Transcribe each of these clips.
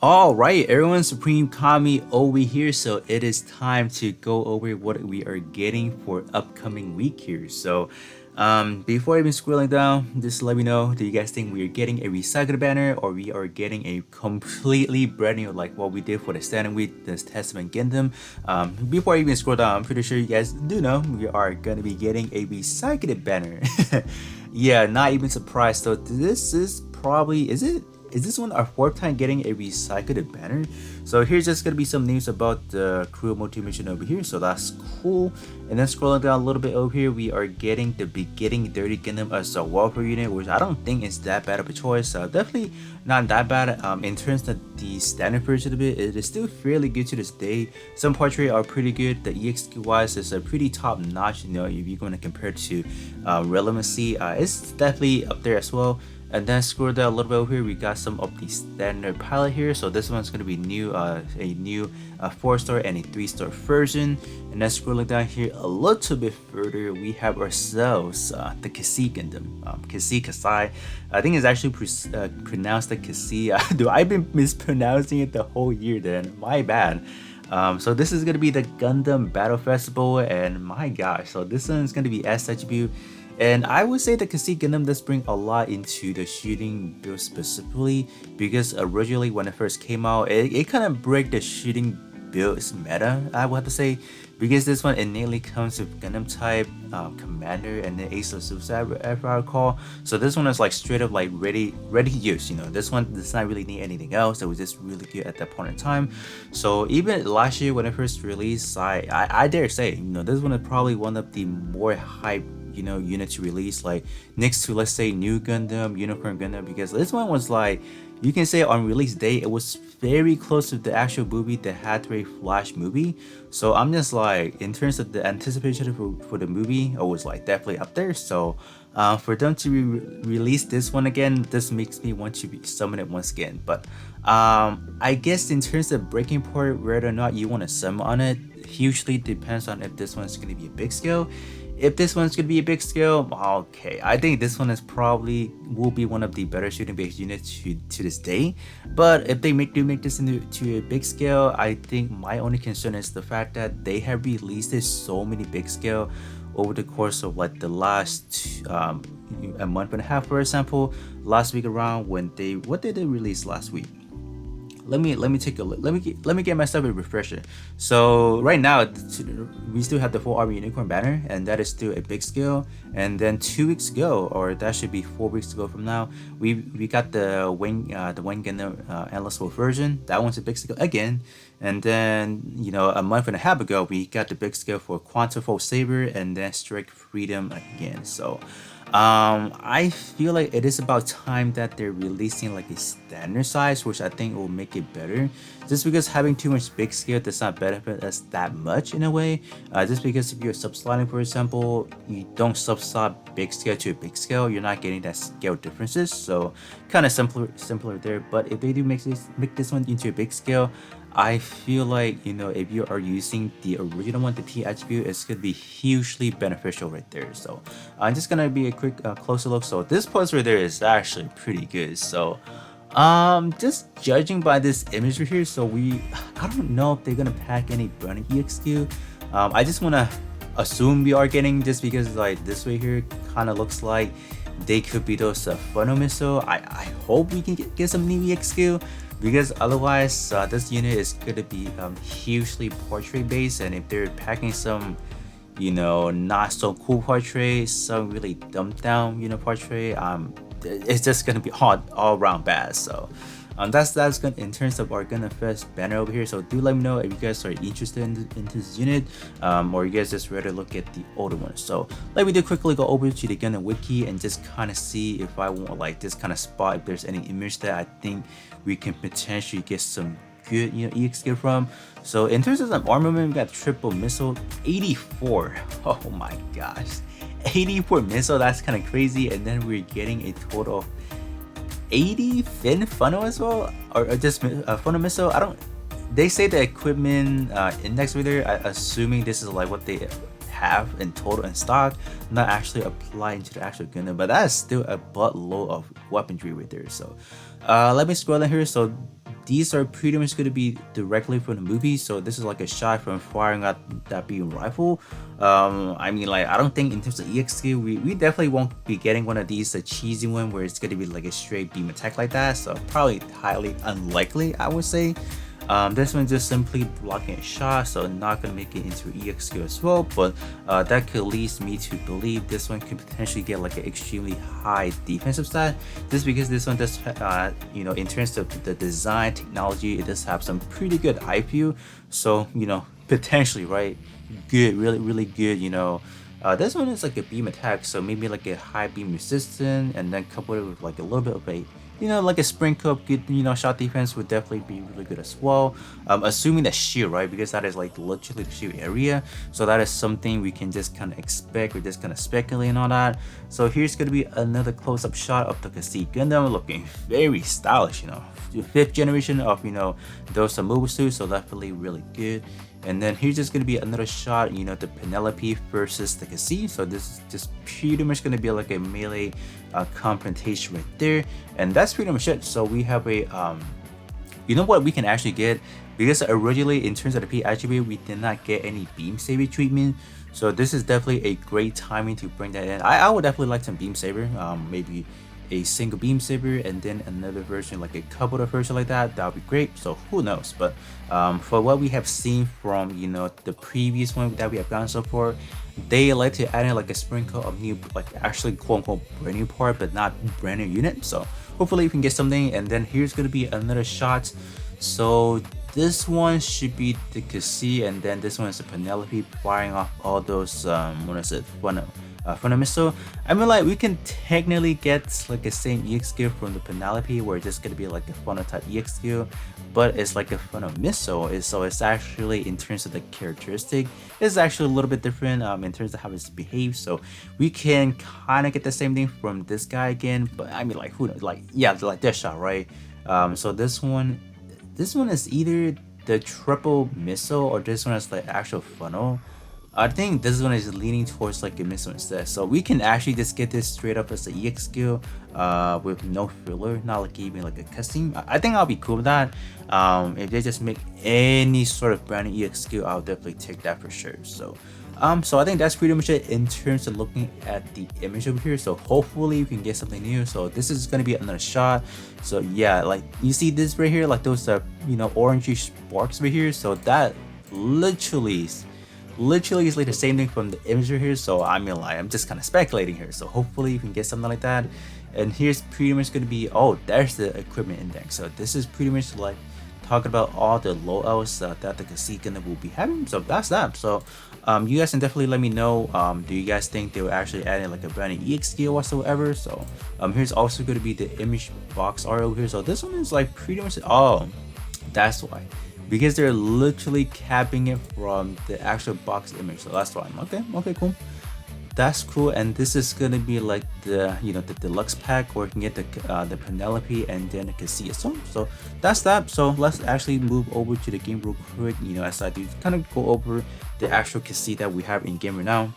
All right, everyone, Supreme Kami over here. So it is time to go over what we are getting for upcoming week here. Before even scrolling down, just let me know. Do you guys think we are getting a recycled banner or we are getting a completely brand new, like what we did for the standing week, this Testament Gundam? Before I even scroll down, I'm pretty sure you guys do know we are gonna be getting a recycled banner. Yeah, not even surprised. So this is probably is this one our fourth time getting a recycled banner? So here's just gonna be some news about the crew motivation over here, so that's cool. And then scrolling down a little bit over here, we are getting the beginning Dirty Gundam as a welfare unit, which I don't think is that bad of a choice. Definitely not that bad. In terms of the standard version of it, it is still fairly good to this day. Some portraits are pretty good. The EXQ wise is a pretty top notch. You know, if you're going to compare to relevancy, it's definitely up there as well. And then scroll down a little bit over here, we got some of the standard pilot here. So this one's going to be new, a new 4-star and a 3-star version. And then scrolling down here a little bit further, we have ourselves the Xi Gundam, Kasai. I think it's actually pronounced the Kasi. Do I've been mispronouncing it the whole year then? My bad. So this is going to be the Gundam Battle Festival, and my gosh, so this one is going to be S attribute. And I would say the Xi Gundam does bring a lot into the shooting build specifically, because originally when it first came out, it kind of break the shooting build's meta, I would have to say, because this one innately comes with Gundam type, commander, and the Ace of Suicide, if I recall. So this one is like straight up like ready to use. You know, this one does not really need anything else. It was just really good at that point in time. So even last year when it first released, I dare say, you know, this one is probably one of the more hype, you know, unit to release, like next to, let's say, New Gundam, Unicorn Gundam, because this one was like, you can say on release day it was very close to the actual movie, the Hathaway Flash movie. So I'm just like, in terms of the anticipation for the movie, it was like definitely up there. So for them to release this one again, this makes me want to summon it once again. But I guess in terms of breaking point, whether or not you want to summon on it hugely depends on if this one's going to be a big scale. If this one's gonna be a big scale, okay, I think this one is probably will be one of the better shooting based units to this day. But if they do make this into a big scale, I think my only concern is the fact that they have released this so many big scale over the course of like the last a month and a half, for example. Last week around, when what did they release last week? Let me take a look. Let me get myself a refresher. So right now we still have the full army unicorn banner, and that is still a big scale. And then 2 weeks ago, or that should be 4 weeks ago from now, we got the Wing Gundam endless full version. That one's a big scale again. And then, you know, a month and a half ago, we got the big scale for Quantum Fold Saber and then Strike Freedom again. So I feel like it is about time that they're releasing like a standard size, which I think will make it better. Just because having too much big scale does not benefit us that much in a way. Just because if you're subsliding, for example, you don't subslide big scale to a big scale, you're not getting that scale differences. So kind of simpler there. But if they do make this one into a big scale, I feel like, you know, if you are using the original one, the T attribute, it's gonna be hugely beneficial right there. So I'm just gonna be a quick closer look. So this pose right there is actually pretty good. So just judging by this image right here, so I don't know if they're gonna pack any burning EXQ. I just wanna assume we are getting, just because like this way here kind of looks like they could be those funnel missile. I hope we can get some new EXQ, because otherwise this unit is going to be hugely portrait based, and if they're packing some, you know, not so cool portrait, some really dumbed down, you know, portrait, it's just going to be all around bad. So that's good in terms of our Gundam Fest banner over here. So do let me know if you guys are interested in this unit, or you guys just rather look at the older ones. So let me quickly go over to the Gundam wiki and just kind of see if I want like this kind of spot, if there's any image that I think we can potentially get some good, you know, EXQ from. So in terms of some armament, we got triple missile, 84. Oh my gosh, 84 missile, that's kind of crazy. And then we're getting a total of 80 fin funnel as well, or just funnel missile. I don't. They say the equipment index reader. Assuming this is like what they have in total in stock, not actually applying to the actual Gundam, but that is still a buttload of weaponry right there. So let me scroll in here. So these are pretty much going to be directly from the movie. So this is like a shot from firing at that beam rifle. I mean, like, I don't think in terms of EX skill, we definitely won't be getting one of these, a cheesy one where it's going to be like a straight beam attack like that. So probably highly unlikely, I would say. This one just simply blocking a shot, so not gonna make it into EX skill as well, but that could lead me to believe this one could potentially get like an extremely high defensive stat, just because this one does, you know, in terms of the design technology, it does have some pretty good eye view. So, you know, potentially, right, good, really good, you know. This one is like a beam attack, so maybe like a high beam resistance, and then coupled with like a little bit of a, you know, like a sprinkle of good, you know, shot defense would definitely be really good as well. Assuming that shield, right, because that is like literally the shield area, so that is something we can just kind of expect. We're just kind of speculating on that. So here's gonna be another close-up shot of the Xi Gundam, looking very stylish, you know, the 5th generation of, you know, those mobile suits, so definitely really good. And then here's just gonna be another shot, you know, the Penelope versus the Cassie. So this is just pretty much gonna be like a melee confrontation right there, and that's pretty much it. So we have a you know what we can actually get, because originally in terms of the P attribute we did not get any beam saber treatment. So this is definitely a great timing to bring that in. I would definitely like some beam saber, maybe a single beam saber and then another version, like a couple of version like that would be great. So who knows, but for what we have seen from, you know, the previous one that we have gotten so far, they like to add in like a sprinkle of new, like actually quote unquote brand new part, but not brand new unit. So hopefully we can get something. And then here's gonna be another shot. So this one should be the Cassie, and then this one is a Penelope firing off all those what is it, funnel missile. I mean, like, we can technically get like the same EX skill from the Penelope, where it's just gonna be like a funnel type EX skill, but it's like a funnel missile. So it's actually, in terms of the characteristic, it's actually a little bit different in terms of how it behaves. So we can kind of get the same thing from this guy again, but I mean, like, who knows? Like, yeah, like this shot, right? So this one is either the triple missile or this one is the actual funnel. I think this one is leaning towards like a missile instead. So we can actually just get this straight up as the EX skill with no filler, not like even like a custom. I think I'll be cool with that. If they just make any sort of brand new EX skill, I'll definitely take that for sure. So so I think that's pretty much it in terms of looking at the image over here. So hopefully you can get something new. So this is going to be another shot. So yeah, like you see this right here, like those you know, orangey sparks right here. So that literally is like the same thing from the image right here. So I mean, like, I'm just kind of speculating here. So hopefully you can get something like that. And here's pretty much going to be, oh, there's the equipment index. So this is pretty much like talking about all the loadouts that the Xi Gundam will be having. So that's that. So you guys can definitely let me know, do you guys think they will actually add in like a brand new EX skill whatsoever? So here's also going to be the image box art over here. So this one is like pretty much, oh, that's why, because they're literally capping it from the actual box image. So that's fine. Okay, cool. That's cool. And this is gonna be like the, you know, the deluxe pack where you can get the Penelope and then the Cassia. So that's that. So let's actually move over to the game real quick, you know, as I do kind of go over the actual Cassia that we have in game right now.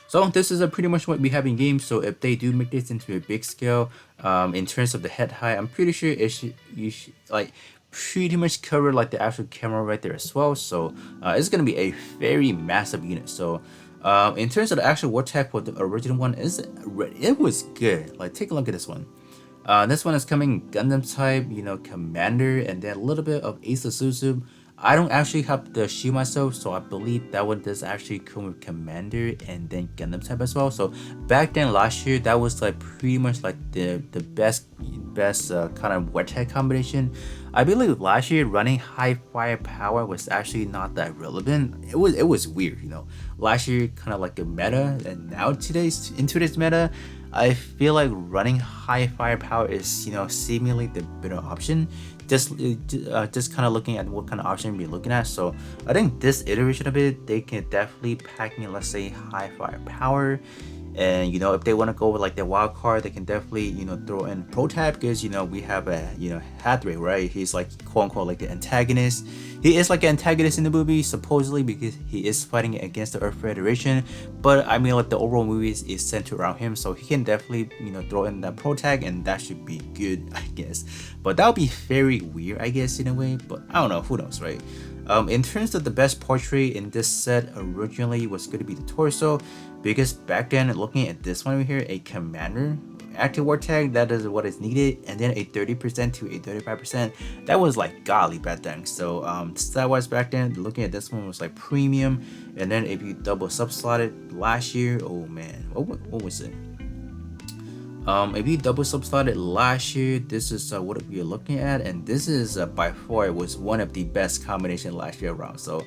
So this is pretty much what we have in game. So if they do make this into a big scale, in terms of the head height, I'm pretty sure you should like pretty much cover like the actual camera right there as well. So it's gonna be a very massive unit. So in terms of the actual war tech for the original one, it was good. Like, take a look at this one. This one is coming Gundam type, you know, Commander, and then a little bit of Ace of Suzu. I don't actually have the shield myself, so I believe that one does actually come with Commander and then Gundam type as well. So back then last year, that was like pretty much like the best kind of war tech combination. I believe last year running high firepower was actually not that relevant. It was weird, you know. Last year kind of like a meta, and now in today's meta, I feel like running high firepower is, you know, seemingly the better option. Just kind of looking at what kind of option we're looking at. So I think this iteration of it, they can definitely pack in, let's say, high firepower. And if they want to go with like their wild card, they can definitely throw in Protap, because we have a Hathaway, right? He's like quote unquote like the antagonist. He is like an antagonist in the movie supposedly, because he is fighting against the Earth Federation. But I mean, like the overall movie is centered around him, so he can definitely throw in that Protag, and that should be good, I guess. But that would be very weird, I guess, in a way. But I don't know, who knows, right? In terms of the best portrait in this set, originally was going to be the torso, because back then, looking at this one over here, a commander active war tag, that is what is needed, and then a 30% to a 35%, that was like godly back then. So style wise back then, looking at this one was like premium. And then if you double sub slotted last year, oh man, what was it? If you double subslotted last year, this is what we are looking at, and this is by far, it was one of the best combination last year around. So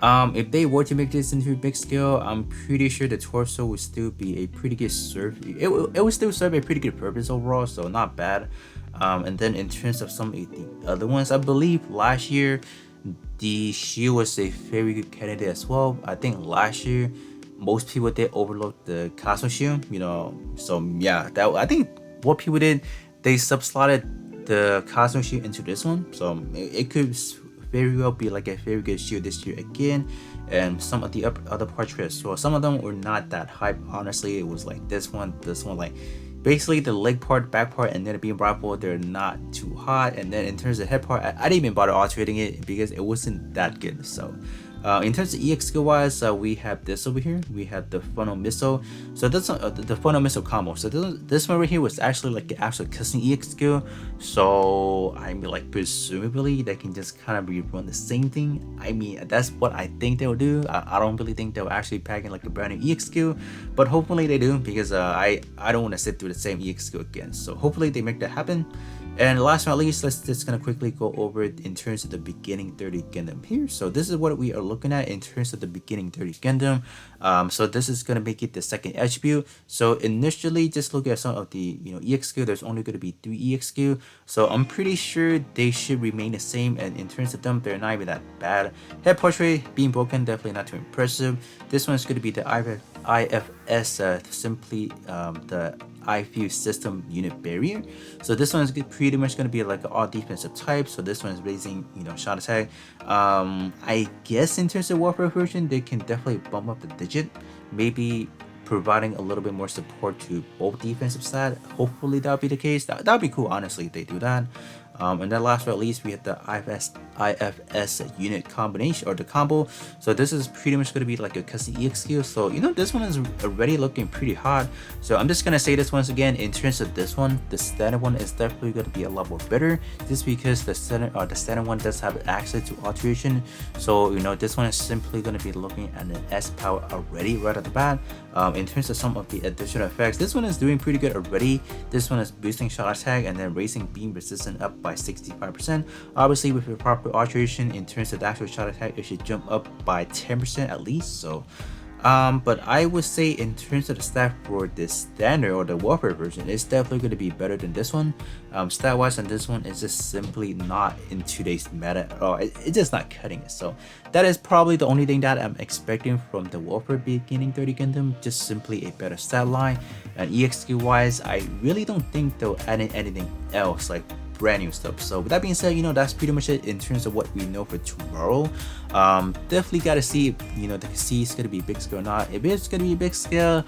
if they were to make this into a big scale, I'm pretty sure the torso would still be a pretty good serve. It would still serve a pretty good purpose overall, so not bad. And then in terms of some of the other ones, I believe last year the shield was a very good candidate as well. I think last year most people did overlook the castle shield, so yeah, that I think what people did, they subslotted the castle shield into this one, so it could very well be like a very good shield this year again. And some of the other portraits, so some of them were not that hype, honestly. It was like this one, like basically the leg part, back part, and then the beam rifle, they're not too hot. And then in terms of head part, I didn't even bother alterating it because it wasn't that good. So in terms of EX skill wise, we have this over here. We have the funnel missile. So that's the funnel missile combo. So this one right here was actually like the actual custom EX skill. So I mean, like presumably they can just kind of rerun the same thing. I mean, that's what I think they'll do. I don't really think they'll actually pack in like a brand new EX skill, but hopefully they do, because I don't want to sit through the same EX skill again. So hopefully they make that happen. And last but not least, let's just gonna quickly go over it in terms of the beginning 30 Gundam here. So this is what we are looking at in terms of the beginning 30 Gundam. So this is gonna make it the second attribute. So initially, just look at some of the EX skill. There's only gonna be 3 EX skill. So I'm pretty sure they should remain the same. And in terms of them, they're not even that bad. Head portrait being broken, definitely not too impressive. This one's gonna be the IFS, simply the IFU system unit barrier. So this one is pretty much going to be like an all defensive type. So this one is raising shot attack. I guess in terms of warfare version, they can definitely bump up the digit, maybe providing a little bit more support to both defensive side. Hopefully that'll be the case. That'd be cool, honestly, if they do that. And then last but not least, we have the IFS unit combination, or the combo. So this is pretty much going to be like a custom EX skill. So this one is already looking pretty hot. So I'm just going to say this once again, in terms of this one, the standard one is definitely going to be a lot more better, just because the standard one does have access to alteration. So this one is simply going to be looking at an S power already right at the bat. In terms of some of the additional effects, this one is doing pretty good already. This one is boosting shot attack and then raising beam resistance up by 65%. Obviously, with the proper alteration, in terms of the actual shot attack, it should jump up by 10% at least. So but I would say in terms of the stat for this standard or the warfare version, it's definitely going to be better than this one. Stat wise, and this one is just simply not in today's meta at all. It's just not cutting it. So that is probably the only thing that I'm expecting from the warfare beginning 30 Gundam, just simply a better stat line. And EX skill wise, I really don't think they'll add in anything else like brand new stuff. So with that being said, that's pretty much it in terms of what we know for tomorrow. Definitely got to see if the C is going to be big scale or not. If it's going to be big scale,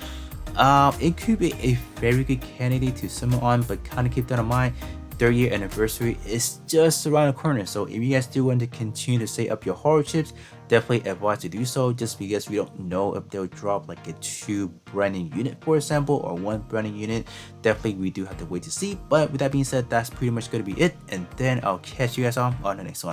it could be a very good candidate to summon on, but kind of keep that in mind. 30th anniversary is just around the corner, so if you guys do want to continue to save up your horror chips, definitely advise to do so, just because we don't know if they'll drop like a 2 brand new unit, for example, or 1 brand new unit. Definitely we do have to wait to see. But with that being said, that's pretty much going to be it, and then I'll catch you guys on the next one.